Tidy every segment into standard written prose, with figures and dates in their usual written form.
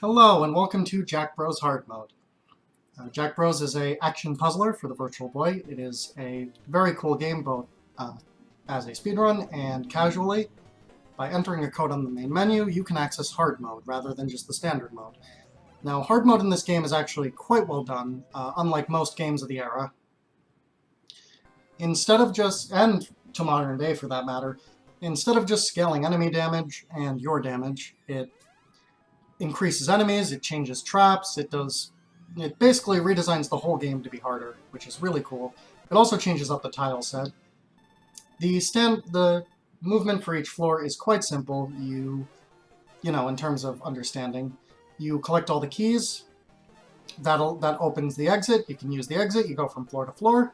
Hello and welcome to Jack Bros Hard Mode. Jack Bros is a action puzzler for the Virtual Boy. It is a very cool game both as a speedrun and casually. By entering a code on the main menu, you can access Hard Mode rather than just the Standard Mode. Now, Hard Mode in this game is actually quite well done, unlike most games of the era. Instead of just, and to modern day for that matter, instead of just scaling enemy damage and your damage, it increases enemies, it changes traps, it basically redesigns the whole game to be harder, which is really cool. It also changes up the tile set. The movement for each floor is quite simple. You know, in terms of understanding, you collect all the keys. That opens the exit. You can use the exit. You go from floor to floor.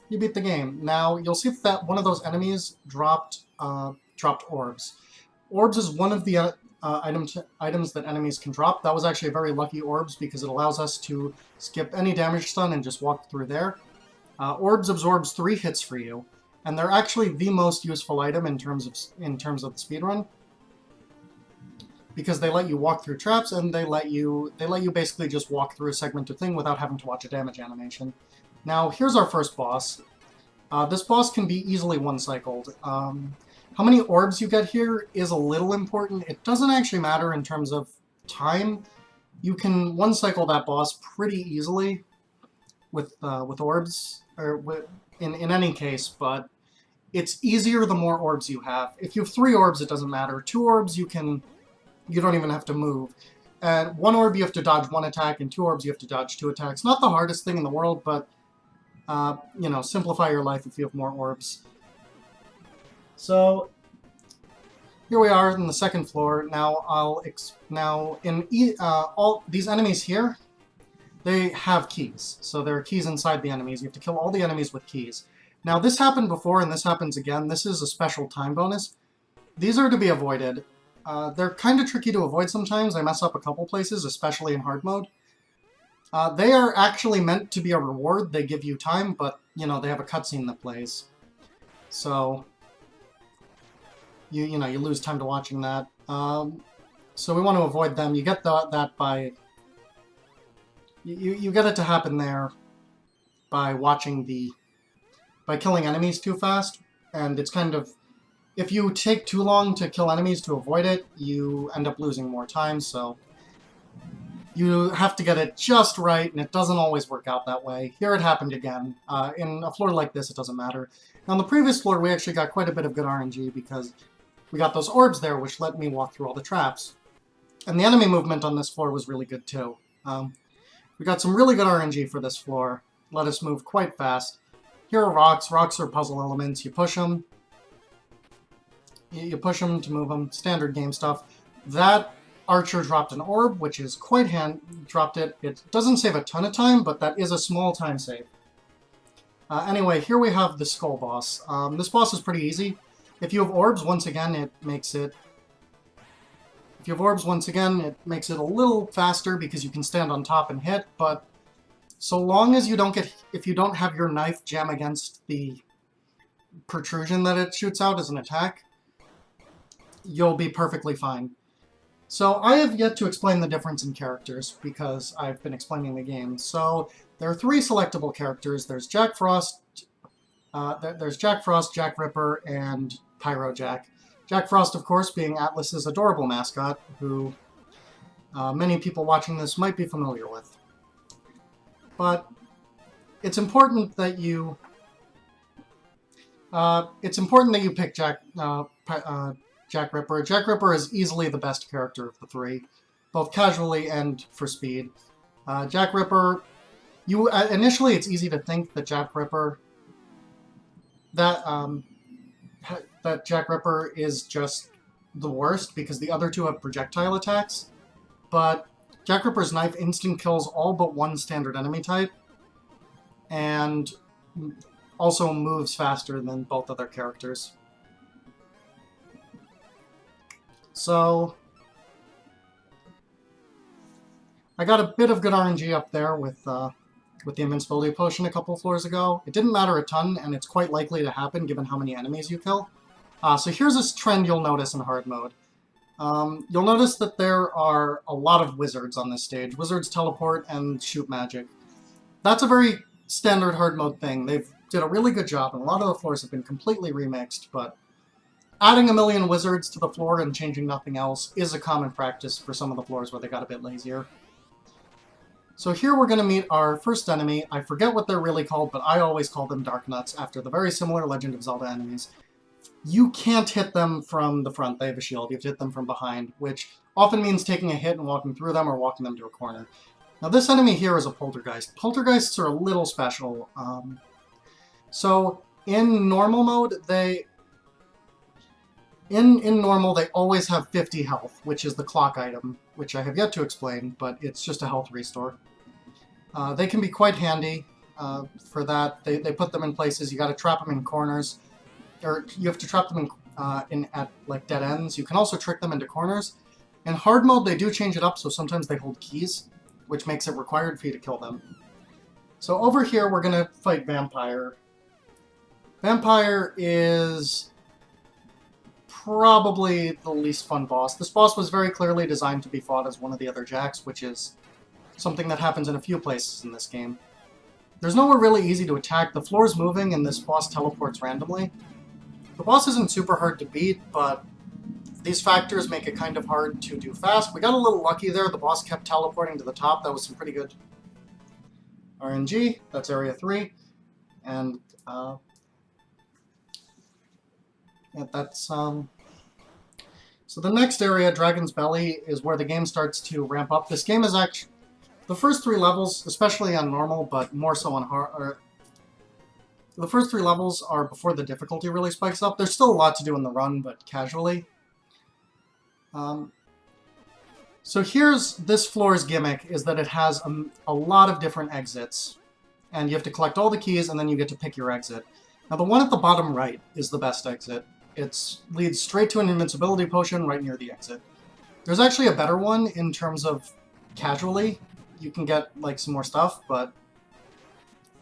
You beat the game. Now you'll see that one of those enemies dropped orbs. Orbs is one of the items that enemies can drop. That was actually a very lucky orbs because it allows us to skip any damage stun and just walk through there. Orbs absorbs 3 hits for you, and they're actually the most useful item in terms of the speedrun because they let you walk through traps and they let you basically just walk through a segmented thing without having to watch a damage animation. Now here's our first boss. This boss can be easily one-cycled. How many orbs you get here is a little important. It doesn't actually matter in terms of time. You can one-cycle that boss pretty easily with orbs, or in any case, but it's easier the more orbs you have. If you have 3 orbs, it doesn't matter. 2 orbs, you don't even have to move. And 1 orb, you have to dodge 1 attack, and 2 orbs, you have to dodge 2 attacks. Not the hardest thing in the world, but you know, simplify your life if you have more orbs. So here we are in the second floor. Now all these enemies here, they have keys. So there are keys inside the enemies. You have to kill all the enemies with keys. Now this happened before and this happens again. This is a special time bonus. These are to be avoided. They're kind of tricky to avoid sometimes. I mess up a couple places, especially in hard mode. They are actually meant to be a reward. They give you time, but you know, they have a cutscene that plays. So you lose time to watching that. So we want to avoid them. You get that by you get it to happen there by by killing enemies too fast, and it's kind of, if you take too long to kill enemies to avoid it, you end up losing more time. So you have to get it just right, and it doesn't always work out that way. Here it happened again. In a floor like this, it doesn't matter. Now, on the previous floor, we actually got quite a bit of good RNG because we got those orbs there, which let me walk through all the traps. And the enemy movement on this floor was really good, too. We got some really good RNG for this floor. Let us move quite fast. Here are rocks. Rocks are puzzle elements. You push them. You push them to move them. Standard game stuff. That archer dropped an orb, which is quite dropped it. It doesn't save a ton of time, but that is a small time save. Anyway, here we have the skull boss. This boss is pretty easy. If you have orbs, once again, it makes it a little faster because you can stand on top and hit, but so long as if you don't have your knife jam against the protrusion that it shoots out as an attack, you'll be perfectly fine. So I have yet to explain the difference in characters because I've been explaining the game. So there are 3 selectable characters. There's Jack Frost, Jack Ripper, and Pyro Jack. Jack Frost, of course, being Atlus's adorable mascot, who many people watching this might be familiar with. But it's important that you pick Jack Ripper. Jack Ripper is easily the best character of the 3, both casually and for speed. Jack Ripper, initially it's easy to think that Jack Ripper is just the worst because the other 2 have projectile attacks, but Jack Ripper's knife instant kills all but 1 standard enemy type, and also moves faster than both other characters. So I got a bit of good RNG up there with the invincibility potion a couple floors ago. It didn't matter a ton, and it's quite likely to happen given how many enemies you kill. So here's this trend you'll notice in hard mode. You'll notice that there are a lot of wizards on this stage. Wizards teleport and shoot magic. That's a very standard hard mode thing. They've did a really good job, and a lot of the floors have been completely remixed, but adding a million wizards to the floor and changing nothing else is a common practice for some of the floors where they got a bit lazier. So here we're going to meet our first enemy. I forget what they're really called, but I always call them Darknuts, after the very similar Legend of Zelda enemies. You can't hit them from the front, they have a shield. You have to hit them from behind, which often means taking a hit and walking through them or walking them to a corner. Now this enemy here is a Poltergeist. Poltergeists are a little special. So in normal mode, in normal, they always have 50 health, which is the clock item, which I have yet to explain, but it's just a health restore. They can be quite handy for that. They put them in places. You got to trap them in corners, or you have to trap them at like dead ends. You can also trick them into corners. In hard mode, they do change it up, so sometimes they hold keys, which makes it required for you to kill them. So over here, we're going to fight Vampire. Vampire is probably the least fun boss. This boss was very clearly designed to be fought as one of the other Jacks, which is something that happens in a few places in this game. There's nowhere really easy to attack. The floor is moving and this boss teleports randomly. The boss isn't super hard to beat, but these factors make it kind of hard to do fast. We got a little lucky there. The boss kept teleporting to the top. That was some pretty good RNG. That's Area 3. And yeah, that's so the next area, Dragon's Belly, is where the game starts to ramp up. This game is actually the first 3 levels, especially on normal, but more so on hard. The first 3 levels are before the difficulty really spikes up. There's still a lot to do in the run, but casually. So here's this floor's gimmick, is that it has a lot of different exits. And you have to collect all the keys, and then you get to pick your exit. Now the one at the bottom right is the best exit. It leads straight to an invincibility potion right near the exit. There's actually a better one in terms of casually. You can get like some more stuff, but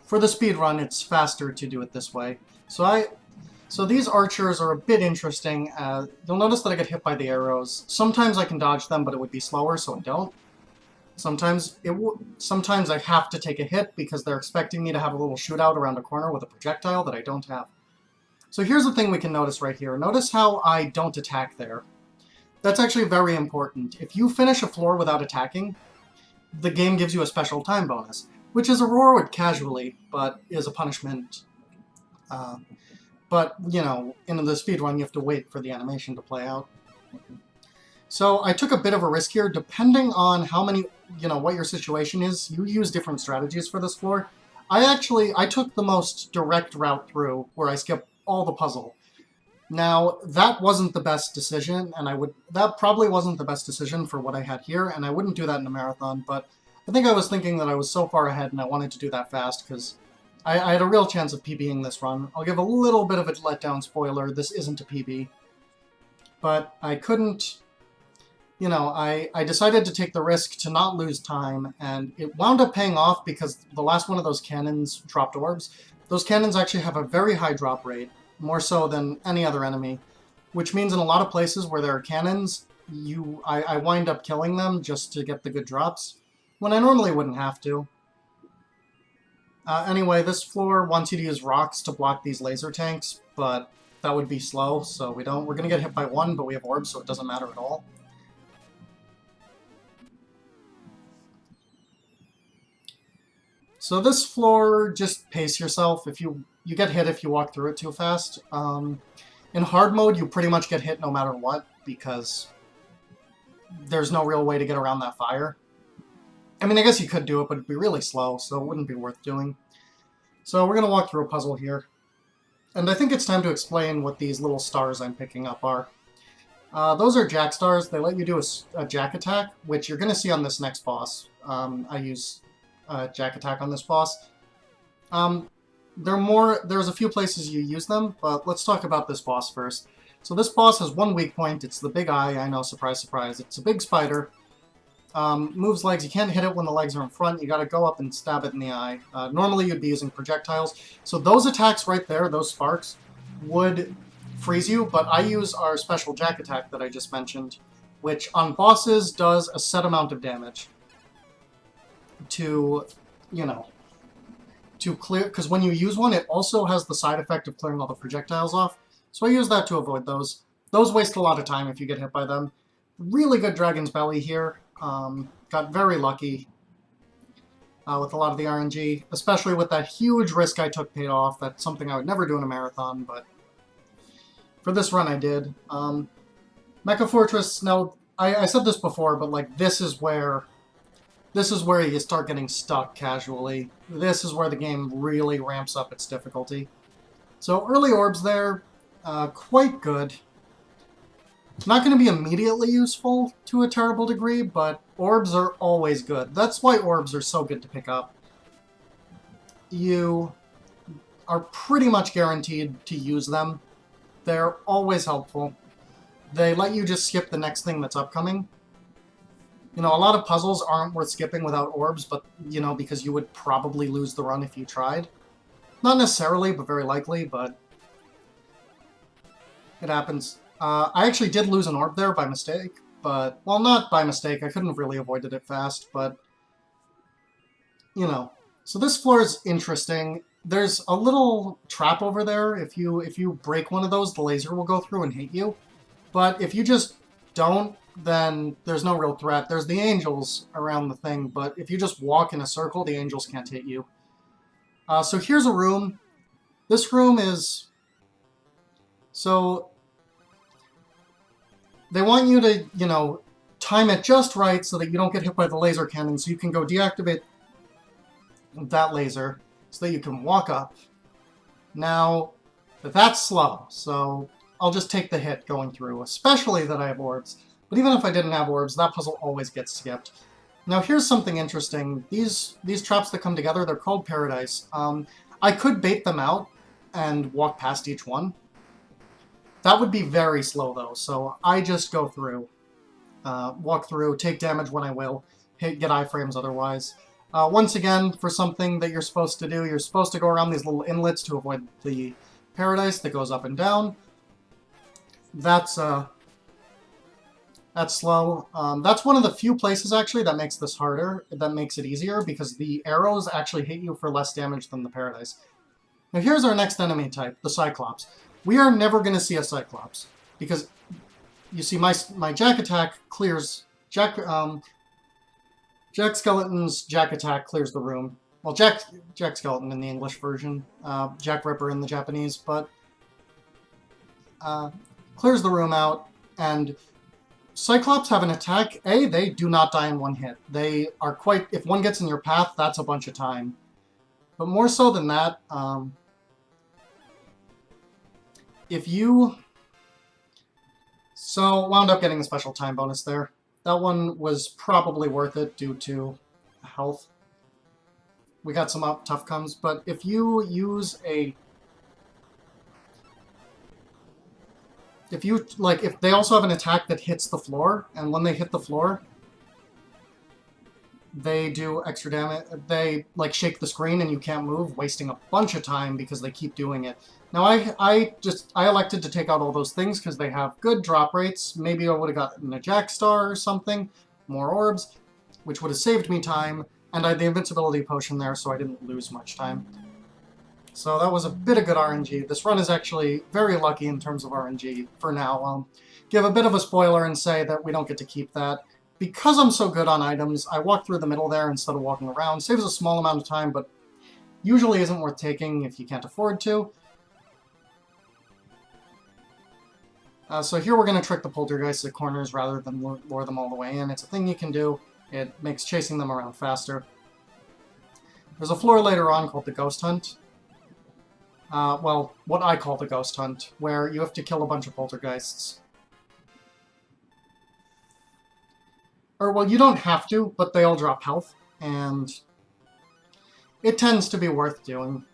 for the speed run, it's faster to do it this way. So these archers are a bit interesting. You'll notice that I get hit by the arrows. Sometimes I can dodge them, but it would be slower, so I don't. Sometimes I have to take a hit because they're expecting me to have a little shootout around a corner with a projectile that I don't have. So here's the thing we can notice right here. Notice how I don't attack there. That's actually very important. If you finish a floor without attacking, the game gives you a special time bonus, which is a reward casually, but is a punishment. But, you know, in the speedrun, you have to wait for the animation to play out. So I took a bit of a risk here. Depending on how many, what your situation is, you use different strategies for this floor. I took the most direct route through, where I skipped all the puzzle. Now, that wasn't the best decision, and that probably wasn't the best decision for what I had here, and I wouldn't do that in a marathon, but I think I was thinking that I was so far ahead and I wanted to do that fast, because I had a real chance of PBing this run. I'll give a little bit of a letdown spoiler, this isn't a PB. But I couldn't, I decided to take the risk to not lose time, and it wound up paying off because the last one of those cannons dropped orbs. Those cannons actually have a very high drop rate, more so than any other enemy, which means in a lot of places where there are cannons, I wind up killing them just to get the good drops, when I normally wouldn't have to. Anyway, this floor wants you to use rocks to block these laser tanks, but that would be slow, so we don't. We're going to get hit by one, but we have orbs, so it doesn't matter at all. So this floor, just pace yourself. If you get hit if you walk through it too fast. In hard mode, you pretty much get hit no matter what, because there's no real way to get around that fire. I mean, I guess you could do it, but it'd be really slow, so it wouldn't be worth doing. So we're going to walk through a puzzle here. And I think it's time to explain what these little stars I'm picking up are. Those are Jack stars. They let you do a Jack attack, which you're going to see on this next boss. I use Jack attack on this boss. There's a few places you use them, but let's talk about this boss first. So this boss has one weak point. It's the big eye. I know, surprise, surprise. It's a big spider. Moves legs. You can't hit it when the legs are in front. You gotta go up and stab it in the eye. Normally you'd be using projectiles. So those attacks right there, those sparks, would freeze you, but I use our special Jack attack that I just mentioned, which on bosses does a set amount of damage to, you know, to clear, because when you use one, it also has the side effect of clearing all the projectiles off. So I use that to avoid those. Those waste a lot of time if you get hit by them. Really good Dragon's Belly here. Got very lucky with a lot of the RNG, especially with that huge risk I took paid off. That's something I would never do in a marathon, but for this run I did. Mecha Fortress, now, I said this before, but like this is where you start getting stuck casually. This is where the game really ramps up its difficulty. So early orbs there, quite good. Not going to be immediately useful to a terrible degree, but orbs are always good. That's why orbs are so good to pick up. You are pretty much guaranteed to use them. They're always helpful. They let you just skip the next thing that's upcoming. You know, a lot of puzzles aren't worth skipping without orbs, but, you know, because you would probably lose the run if you tried. Not necessarily, but very likely, but it happens. I actually did lose an orb there by mistake, but, well, not by mistake. I couldn't have really avoided it fast, but, you know. So this floor is interesting. There's a little trap over there. If you break one of those, the laser will go through and hit you. But if you just don't, then there's no real threat. There's the angels around the thing, but if you just walk in a circle, the angels can't hit you. So here's a room. This room is... So they want you to, you know, time it just right so that you don't get hit by the laser cannon, so you can go deactivate that laser so that you can walk up. Now, that's slow, so I'll just take the hit going through, especially that I have orbs. But even if I didn't have orbs, that puzzle always gets skipped. Now here's something interesting. These traps that come together, they're called Paradise. I could bait them out and walk past each one. That would be very slow though, so I just go through. Walk through, take damage when I will, get iframes otherwise. Once again, for something that you're supposed to do, you're supposed to go around these little inlets to avoid the Paradise that goes up and down. That's slow. That's one of the few places, actually, that makes this harder, that makes it easier, because the arrows actually hit you for less damage than the Paradise. Now here's our next enemy type, the Cyclops. We are never going to see a Cyclops, because, you see, my Jack attack clears... Jack Skeleton's Jack attack clears the room. Well, Jack Skeleton in the English version, Jack Ripper in the Japanese, but clears the room out, and Cyclops have an attack. They do not die in one hit. They are quite... If one gets in your path, that's a bunch of time. But more so than that, if you... So, wound up getting the special time bonus there. That one was probably worth it due to health. We got some tough comes, but if you use a... If they also have an attack that hits the floor, and when they hit the floor, they do extra damage. They, like, shake the screen and you can't move, wasting a bunch of time because they keep doing it. Now, I elected to take out all those things because they have good drop rates. Maybe I would have gotten a Jack Star or something, more orbs, which would have saved me time, and I had the invincibility potion there, so I didn't lose much time. So that was a bit of good RNG. This run is actually very lucky in terms of RNG for now. I'll give a bit of a spoiler and say that we don't get to keep that. Because I'm so good on items, I walk through the middle there instead of walking around. Saves a small amount of time, but usually isn't worth taking if you can't afford to. So here we're going to trick the poltergeists at corners rather than lure them all the way in. It's a thing you can do. It makes chasing them around faster. There's a floor later on called the Ghost Hunt. Well, what I call the Ghost Hunt, where you have to kill a bunch of poltergeists. Or, well, you don't have to, but they all drop health, and it tends to be worth doing.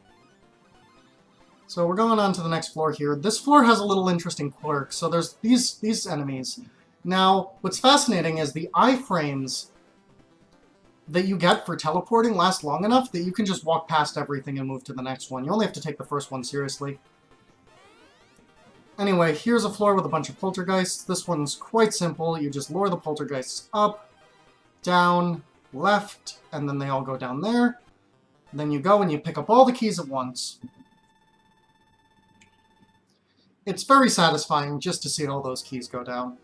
So we're going on to the next floor here. This floor has a little interesting quirk. So there's these enemies. Now, what's fascinating is the iframes that you get for teleporting last long enough that you can just walk past everything and move to the next one. You only have to take the first one seriously. Anyway, here's a floor with a bunch of poltergeists. This one's quite simple. You just lure the poltergeists up, down, left, and then they all go down there. Then you go and you pick up all the keys at once. It's very satisfying just to see all those keys go down.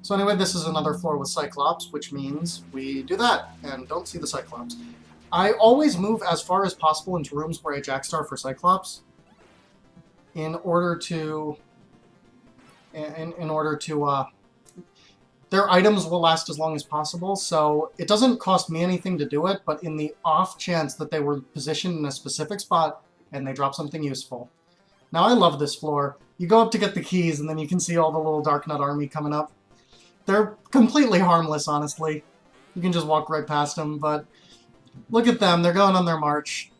So anyway, this is another floor with Cyclops, which means we do that and don't see the Cyclops. I always move as far as possible into rooms where I Jackstar for Cyclops in order to their items will last as long as possible, so it doesn't cost me anything to do it, but in the off chance that they were positioned in a specific spot and they drop something useful. Now, I love this floor. You go up to get the keys, and then you can see all the little Darknut army coming up. They're completely harmless, honestly. You can just walk right past them, but look at them. They're going on their march.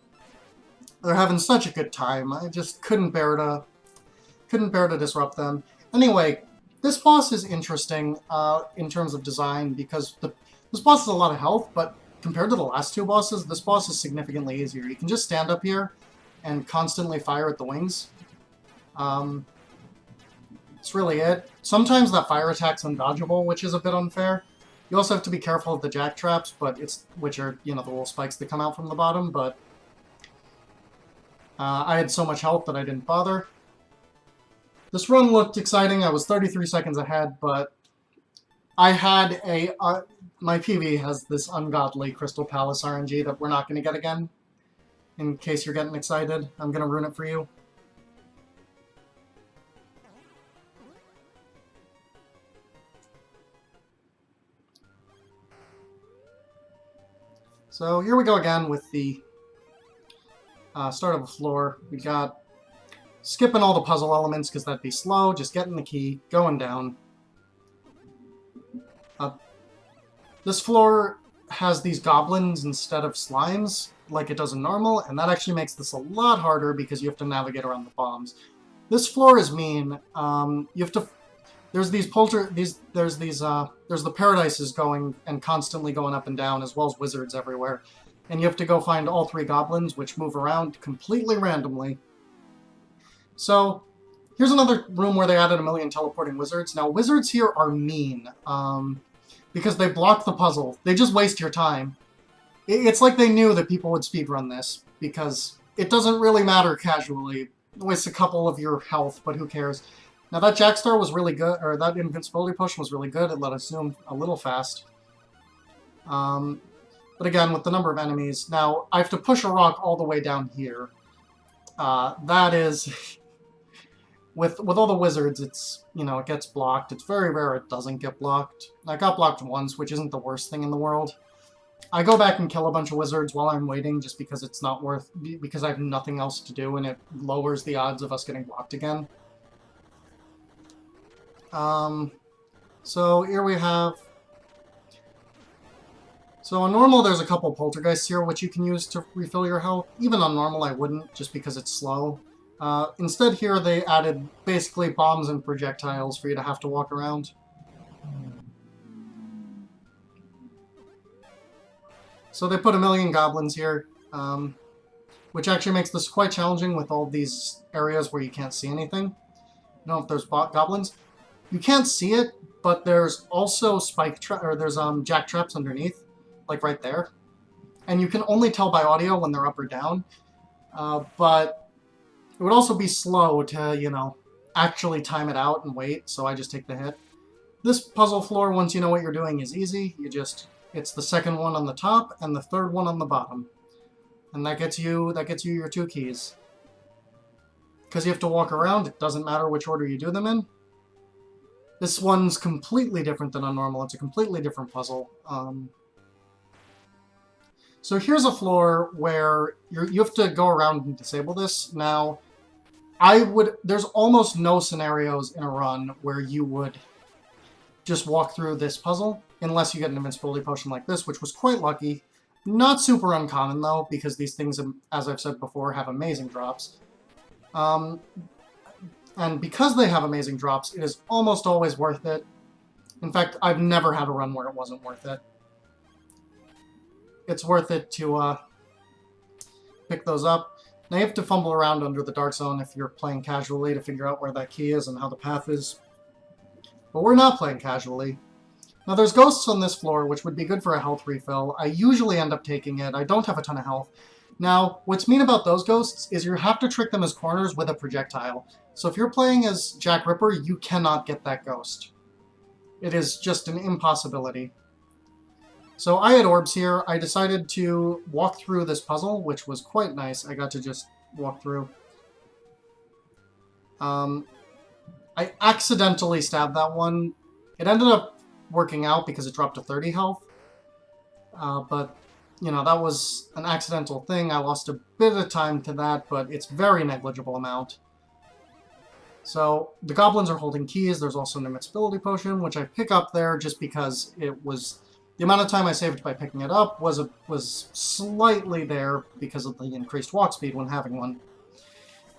They're having such a good time. I just couldn't bear to disrupt them. Anyway, this boss is interesting in terms of design because this boss has a lot of health, but compared to the last two bosses, this boss is significantly easier. You can just stand up here and constantly fire at the wings. That's really it. Sometimes that fire attack's undodgeable, which is a bit unfair. You also have to be careful of the jack traps, which are, you know, the little spikes that come out from the bottom, but I had so much health that I didn't bother. This run looked exciting. I was 33 seconds ahead, but I had my PV has this ungodly Crystal Palace RNG that we're not going to get again. In case you're getting excited, I'm going to ruin it for you. So here we go again with the start of a floor. We got skipping all the puzzle elements because that'd be slow, just getting the key, going down. This floor has these goblins instead of slimes, like it does in normal, and that actually makes this a lot harder because you have to navigate around the bombs. This floor is mean. You have to. There's these there's the paradises going and constantly going up and down, as well as wizards everywhere, and you have to go find all three goblins, which move around completely randomly. So, here's another room where they added a million teleporting wizards. Now, wizards here are mean, because they block the puzzle. They just waste your time. It's like they knew that people would speedrun this, because it doesn't really matter casually. It wastes a couple of your health, but who cares? Now, that Jackstar was really good, or that invincibility potion was really good. It let us zoom a little fast. But again, with the number of enemies, now, I have to push a rock all the way down here. That is... With all the wizards, it's, you know, it gets blocked. It's very rare it doesn't get blocked. I got blocked once, which isn't the worst thing in the world. I go back and kill a bunch of wizards while I'm waiting, just because it's not worth... because I have nothing else to do, and it lowers the odds of us getting blocked again. So here we have... So on normal, there's a couple poltergeists here, which you can use to refill your health. Even on normal, I wouldn't, just because it's slow. Instead here they added basically bombs and projectiles for you to have to walk around. So they put a million goblins here, which actually makes this quite challenging with all these areas where you can't see anything. You know, if there's goblins. You can't see it, but there's also there's jack traps underneath, like right there. And you can only tell by audio when they're up or down, but it would also be slow to, you know, actually time it out and wait, so I just take the hit. This puzzle floor, once you know what you're doing, is easy. It's the second one on the top and the third one on the bottom. And that gets you your 2 keys. Because you have to walk around, it doesn't matter which order you do them in. This one's completely different than on normal. It's a completely different puzzle. So here's a floor where you have to go around and disable this. Now, there's almost no scenarios in a run where you would just walk through this puzzle, unless you get an invincibility potion like this, which was quite lucky. Not super uncommon, though, because these things, as I've said before, have amazing drops. And because they have amazing drops, it is almost always worth it. In fact, I've never had a run where it wasn't worth it. It's worth it to pick those up. Now you have to fumble around under the Dark Zone if you're playing casually to figure out where that key is and how the path is. But we're not playing casually. Now there's ghosts on this floor, which would be good for a health refill. I usually end up taking it. I don't have a ton of health. Now, what's mean about those ghosts is you have to trick them as corners with a projectile. So if you're playing as Jack Ripper, you cannot get that ghost. It is just an impossibility. So I had orbs here. I decided to walk through this puzzle, which was quite nice. I got to just walk through. I accidentally stabbed that one. It ended up working out because it dropped to 30 health. But, you know, that was an accidental thing. I lost a bit of time to that, but it's very negligible amount. So the goblins are holding keys. There's also an invincibility potion, which I pick up there just because it was... The amount of time I saved by picking it up was slightly there because of the increased walk speed when having one.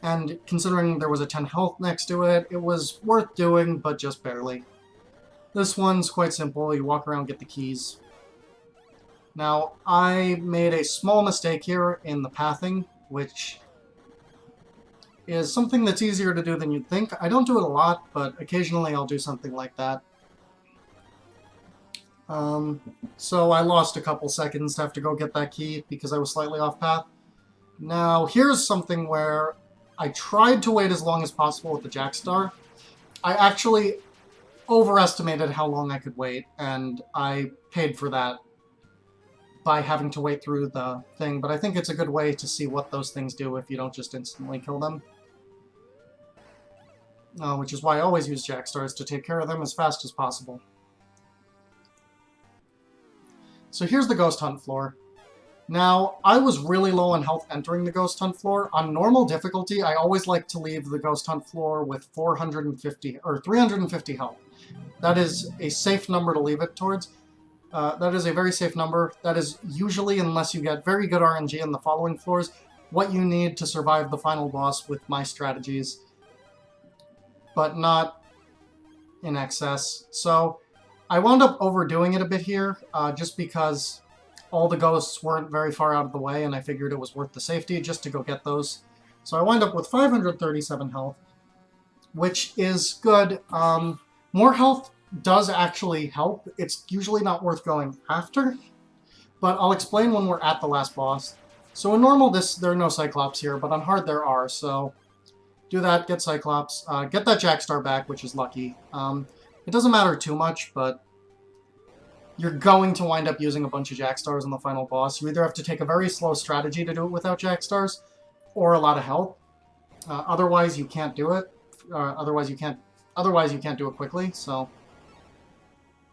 And considering there was a 10 health next to it, it was worth doing, but just barely. This one's quite simple. You walk around, get the keys. Now, I made a small mistake here in the pathing, which is something that's easier to do than you'd think. I don't do it a lot, but occasionally I'll do something like that. So I lost a couple seconds to have to go get that key because I was slightly off path. Now, here's something where I tried to wait as long as possible with the Jackstar. I actually overestimated how long I could wait, and I paid for that by having to wait through the thing, but I think it's a good way to see what those things do if you don't just instantly kill them. Which is why I always use Jackstars, to take care of them as fast as possible. So here's the Ghost Hunt floor. Now, I was really low on health entering the Ghost Hunt floor. On normal difficulty, I always like to leave the Ghost Hunt floor with 450 or 350 health. That is a safe number to leave it towards. That is a very safe number. That is usually, unless you get very good RNG in the following floors, what you need to survive the final boss with my strategies, but not in excess. So I wound up overdoing it a bit here, just because all the ghosts weren't very far out of the way, and I figured it was worth the safety just to go get those. So I wind up with 537 health, which is good. More health does actually help. It's usually not worth going after, but I'll explain when we're at the last boss. So in normal, there are no Cyclops here, but on hard there are, so do that, get Cyclops, get that Jackstar back, which is lucky. It doesn't matter too much, but you're going to wind up using a bunch of Jackstars in the final boss. You either have to take a very slow strategy to do it without Jackstars, or a lot of health. Otherwise, you can't do it. Otherwise, you can't do it quickly, so...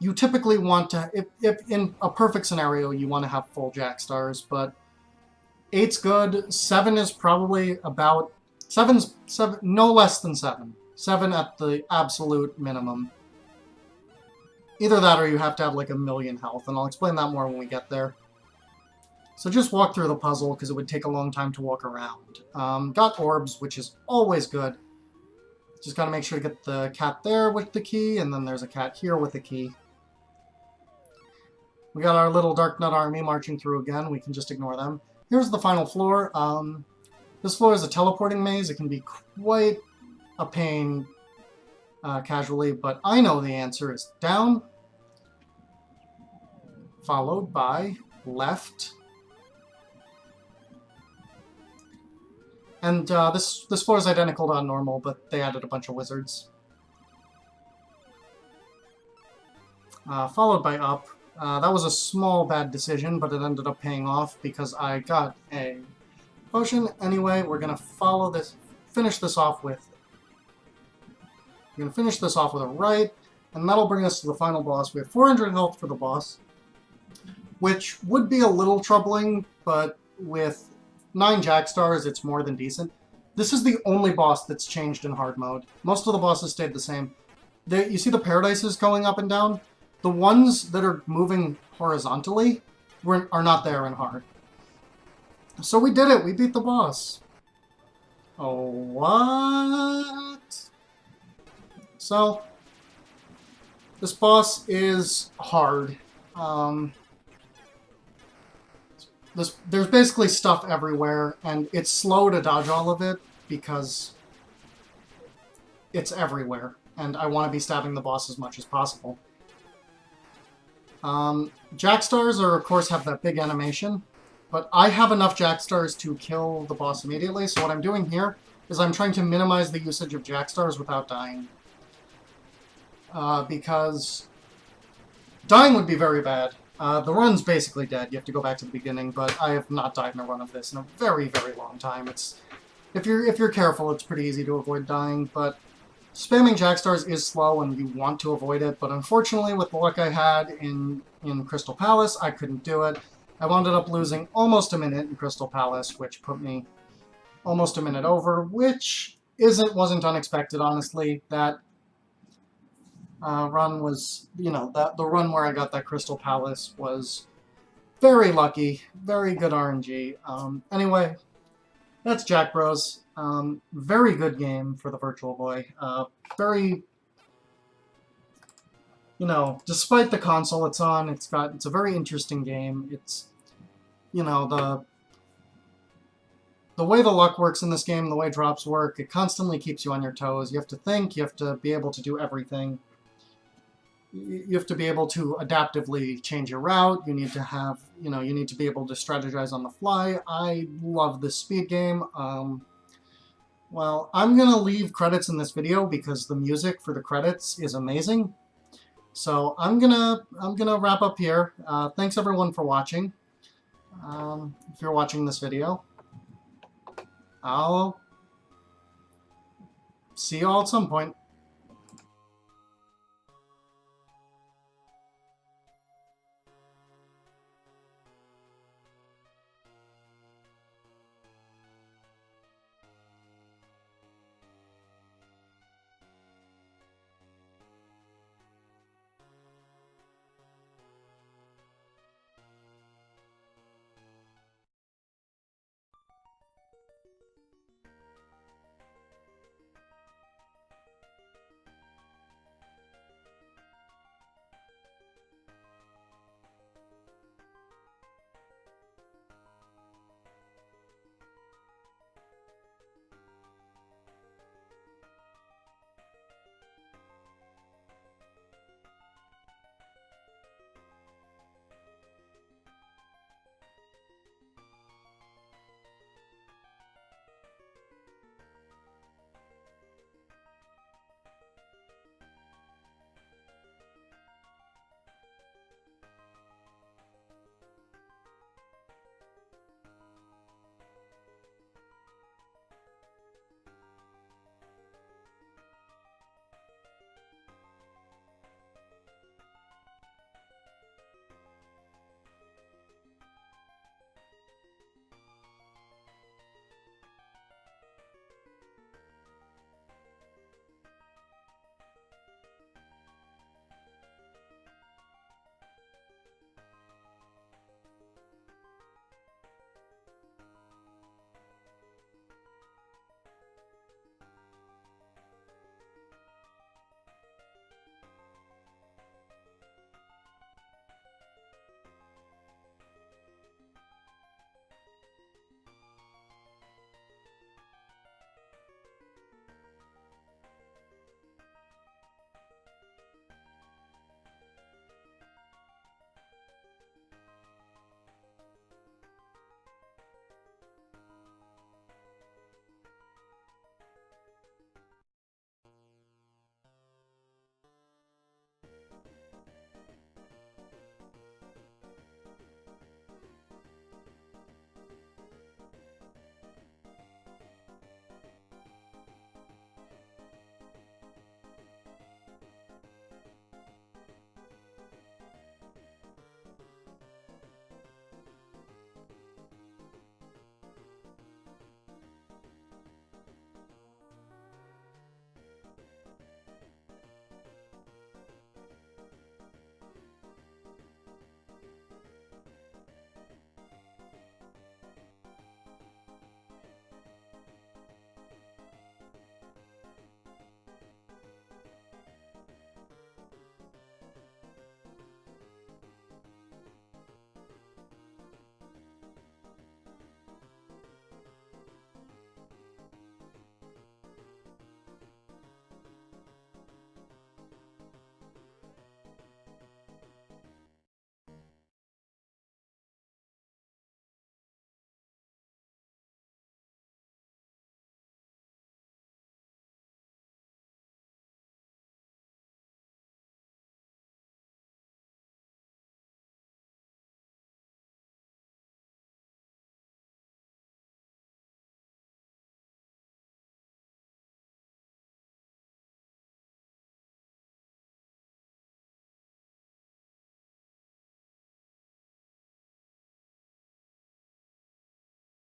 You typically want to, if in a perfect scenario, you want to have full Jackstars, but 8's good, 7 is probably about, 7's no less than 7. 7 at the absolute minimum. Either that or you have to have like 1,000,000 health, and I'll explain that more when we get there. So just walk through the puzzle, because it would take a long time to walk around. Got orbs, which is always good. Just gotta make sure to get the cat there with the key, and then there's a cat here with the key. We got our little Dark Nut army marching through again. We can just ignore them. Here's the final floor. This floor is a teleporting maze. It can be quite a pain casually, but I know the answer is down, followed by left. And this floor is identical to on normal, but they added a bunch of wizards. Followed by up. That was a small bad decision, but it ended up paying off because I got a potion. Anyway, we're gonna follow this, finish this off with a right, and that'll bring us to the final boss. We have 400 health for the boss, which would be a little troubling, but with 9 Jackstars, it's more than decent. This is the only boss that's changed in hard mode. Most of the bosses stayed the same. You see the paradises going up and down? The ones that are moving horizontally are not there in hard. So we did it. We beat the boss. Oh, what? So, this boss is hard. there's basically stuff everywhere, and it's slow to dodge all of it because it's everywhere, and I want to be stabbing the boss as much as possible. Jack Stars of course, have that big animation, but I have enough Jack Stars to kill the boss immediately, so what I'm doing here is I'm trying to minimize the usage of Jack Stars without dying. Because dying would be very bad. The run's basically dead. You have to go back to the beginning, but I have not died in a run of this in a very, very long time. If you're careful, it's pretty easy to avoid dying, but spamming Jack Stars is slow and you want to avoid it, but unfortunately with the luck I had in Crystal Palace, I couldn't do it. I wound up losing almost a minute in Crystal Palace, which put me almost a minute over, which wasn't unexpected, honestly. That run was, the run where I got that Crystal Palace was very lucky, very good RNG. Anyway, that's Jack Bros. Very good game for the Virtual Boy. Very, despite the console it's on, it's a very interesting game. It's, the way the luck works in this game, the way drops work, it constantly keeps you on your toes. You have to think, you have to be able to do everything. You have to be able to adaptively change your route. You need to have, you need to be able to strategize on the fly. I love this speed game. Well, I'm going to leave credits in this video because the music for the credits is amazing. So I'm gonna wrap up here. Thanks everyone for watching. If you're watching this video, I'll see you all at some point.